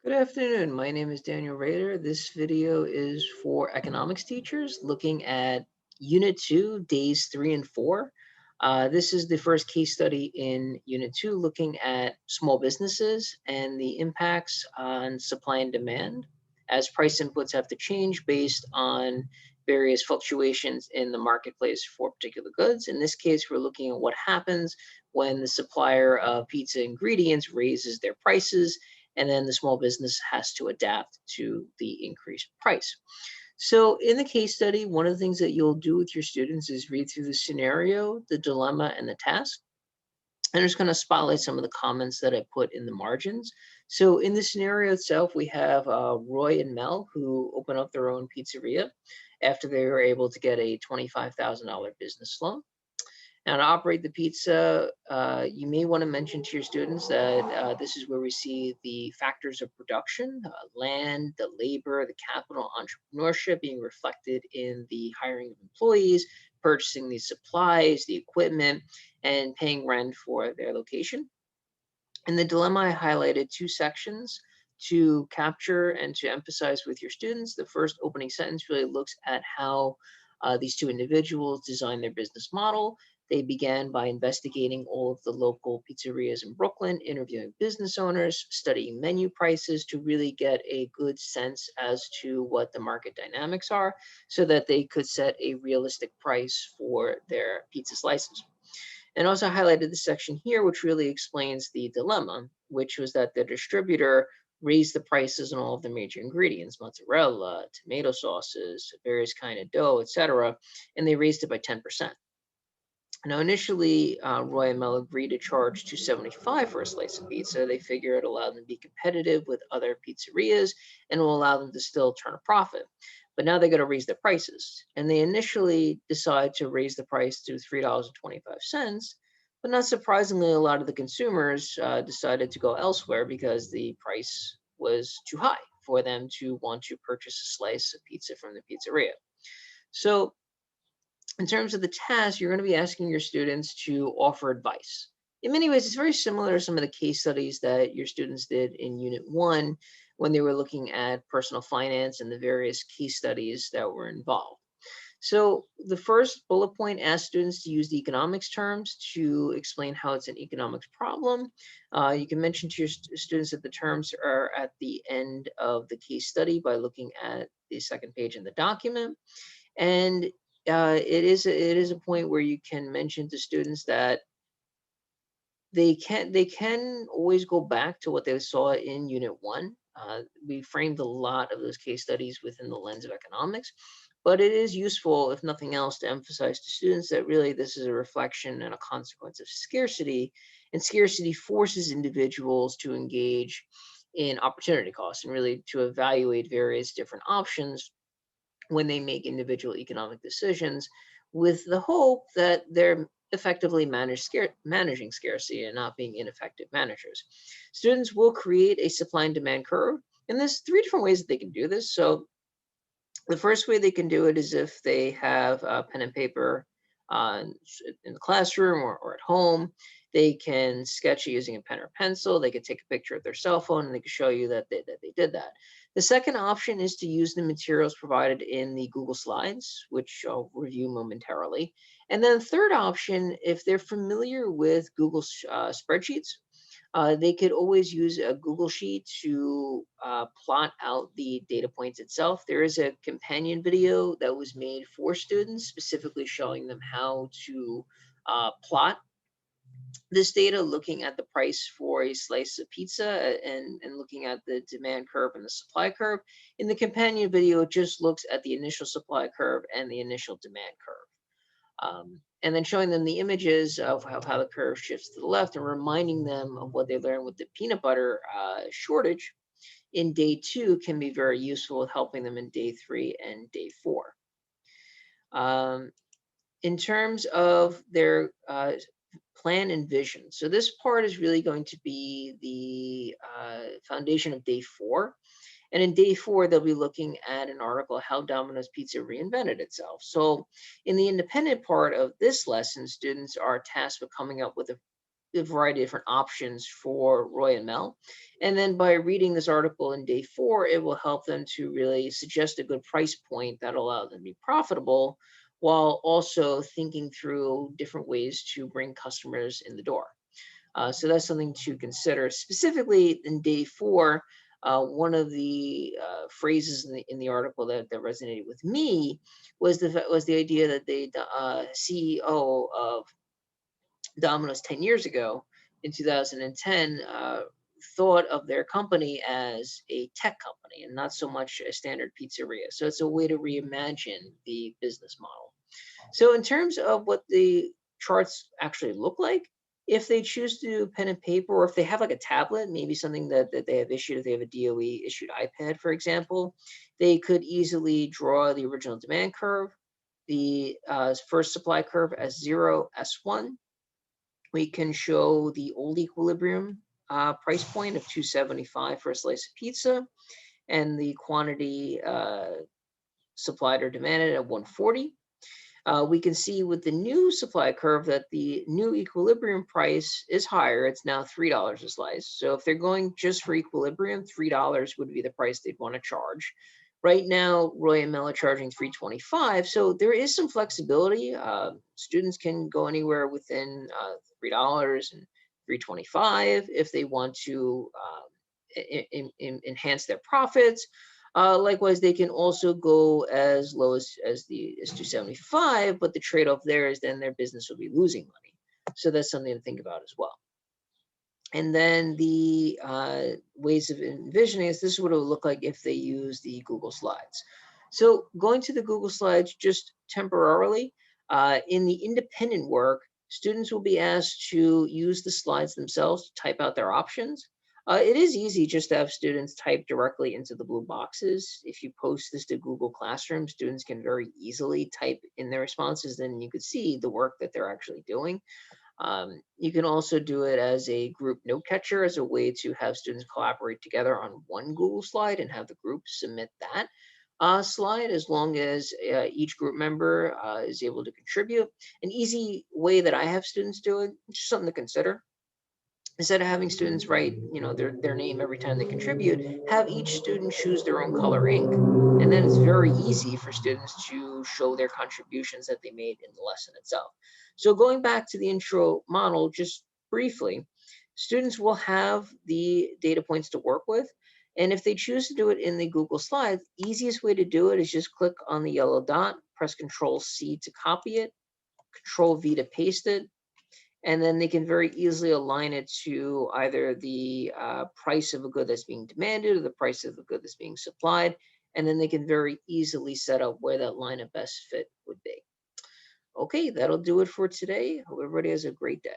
Good afternoon. My name is Daniel Rader. This video is for economics teachers looking at Unit 2, Days 3 and 4. This is the first case study in Unit 2 looking at small businesses and the impacts on supply and demand as price inputs have to change based on various fluctuations in the marketplace for particular goods. In this case, we're looking at what happens when the supplier of pizza ingredients raises their prices and then the small business has to adapt to the increased price. So in the case study, one of the things that you'll do with your students is read through the scenario, the dilemma, and the task. And I'm just going to spotlight some of the comments that I put in the margins. So in the scenario itself, we have Roy and Mel who open up their own pizzeria after they were able to get a $25,000 business loan. Now, to operate the pizza, you may want to mention to your students that this is where we see the factors of production, land, the labor, the capital, entrepreneurship being reflected in the hiring of employees, purchasing these supplies, the equipment, and paying rent for their location. In the dilemma, I highlighted two sections to capture and to emphasize with your students. The first opening sentence really looks at how these two individuals designed their business model. They began by investigating all of the local pizzerias in Brooklyn, interviewing business owners, studying menu prices to really get a good sense as to what the market dynamics are so that they could set a realistic price for their pizza slices. And also highlighted the section here, which really explains the dilemma, which was that the distributor raised the prices on all of the major ingredients, mozzarella, tomato sauces, various kind of dough, etc., and they raised it by 10%. Now, initially, Roy and Mel agreed to charge $2.75 for a slice of pizza. They figure it allowed them to be competitive with other pizzerias and will allow them to still turn a profit. But now they're going to raise their prices. And they initially decide to raise the price to $3.25. But not surprisingly, a lot of the consumers decided to go elsewhere because the price was too high for them to want to purchase a slice of pizza from the pizzeria. So in terms of the task, you're going to be asking your students to offer advice. In many ways, it's very similar to some of the case studies that your students did in Unit 1 when they were looking at personal finance and the various case studies that were involved. So the first bullet point asks students to use the economics terms to explain how it's an economics problem. You can mention to your students that the terms are at the end of the case study by looking at the second page in the document. And it is a point where you can mention to students that they can always go back to what they saw in Unit 1. We framed a lot of those case studies within the lens of economics, but it is useful, if nothing else, to emphasize to students that really this is a reflection and a consequence of scarcity, and scarcity forces individuals to engage in opportunity costs and really to evaluate various different options when they make individual economic decisions with the hope that they're effectively managing scarcity and not being ineffective managers. Students will create a supply and demand curve, and there's three different ways that they can do this. So the first way they can do it is if they have pen and paper in the classroom or at home. They can sketch it using a pen or pencil. They could take a picture of their cell phone and they can show you that they did that. The second option is to use the materials provided in the Google Slides, which I'll review momentarily. And then the third option, if they're familiar with Google spreadsheets, they could always use a Google Sheet to plot out the data points itself. There is a companion video that was made for students, specifically showing them how to plot this data, looking at the price for a slice of pizza and looking at the demand curve and the supply curve. In the companion video, it just looks at the initial supply curve and the initial demand curve. And then showing them the images of how the curve shifts to the left and reminding them of what they learned with the peanut butter shortage in day 2 can be very useful with helping them in day 3 and day 4. In terms of their plan and vision. So this part is really going to be the foundation of day 4. And in day 4, they'll be looking at an article, How Domino's Pizza Reinvented Itself. So in the independent part of this lesson, students are tasked with coming up with a a variety of different options for Roy and Mel. And then by reading this article in day 4, it will help them to really suggest a good price point that allow them to be profitable while also thinking through different ways to bring customers in the door. So that's something to consider. Specifically in day 4, one of the phrases in the article that resonated with me was the idea that the CEO of Domino's 10 years ago in 2010 thought of their company as a tech company and not so much a standard pizzeria. So it's a way to reimagine the business model. So in terms of what the charts actually look like, if they choose to do pen and paper, or if they have like a tablet, maybe something that they have issued, if they have a DOE issued iPad, for example, they could easily draw the original demand curve, the first supply curve as 0, S1. We can show the old equilibrium price point of 275 for a slice of pizza, and the quantity supplied or demanded at 140. We can see with the new supply curve that the new equilibrium price is higher. It's now $3 a slice. So if they're going just for equilibrium, $3 would be the price they'd want to charge. Right now, Roy and Mel are charging $3.25, so there is some flexibility. Students can go anywhere within $3 and $3.25 if they want to enhance their profits. Likewise, they can also go as low as 275, but the trade-off there is then their business will be losing money. So that's something to think about as well. And then the ways of envisioning this is what it would look like if they use the Google Slides. So going to the Google Slides just temporarily, in the independent work, students will be asked to use the slides themselves to type out their options. It is easy just to have students type directly into the blue boxes. If you post this to Google Classroom, students can very easily type in their responses, then you could see the work that they're actually doing. You can also do it as a group note catcher, as a way to have students collaborate together on one Google slide and have the group submit that slide, as long as each group member is able to contribute. An easy way that I have students do it, just something to consider, instead of having students write, their name every time they contribute, have each student choose their own color ink. And then it's very easy for students to show their contributions that they made in the lesson itself. So going back to the intro model, just briefly, students will have the data points to work with. And if they choose to do it in the Google Slides, easiest way to do it is just click on the yellow dot, press Control C to copy it, Control V to paste it, and then they can very easily align it to either the price of a good that's being demanded or the price of the good that's being supplied. And then they can very easily set up where that line of best fit would be. Okay, that'll do it for today. Hope everybody has a great day.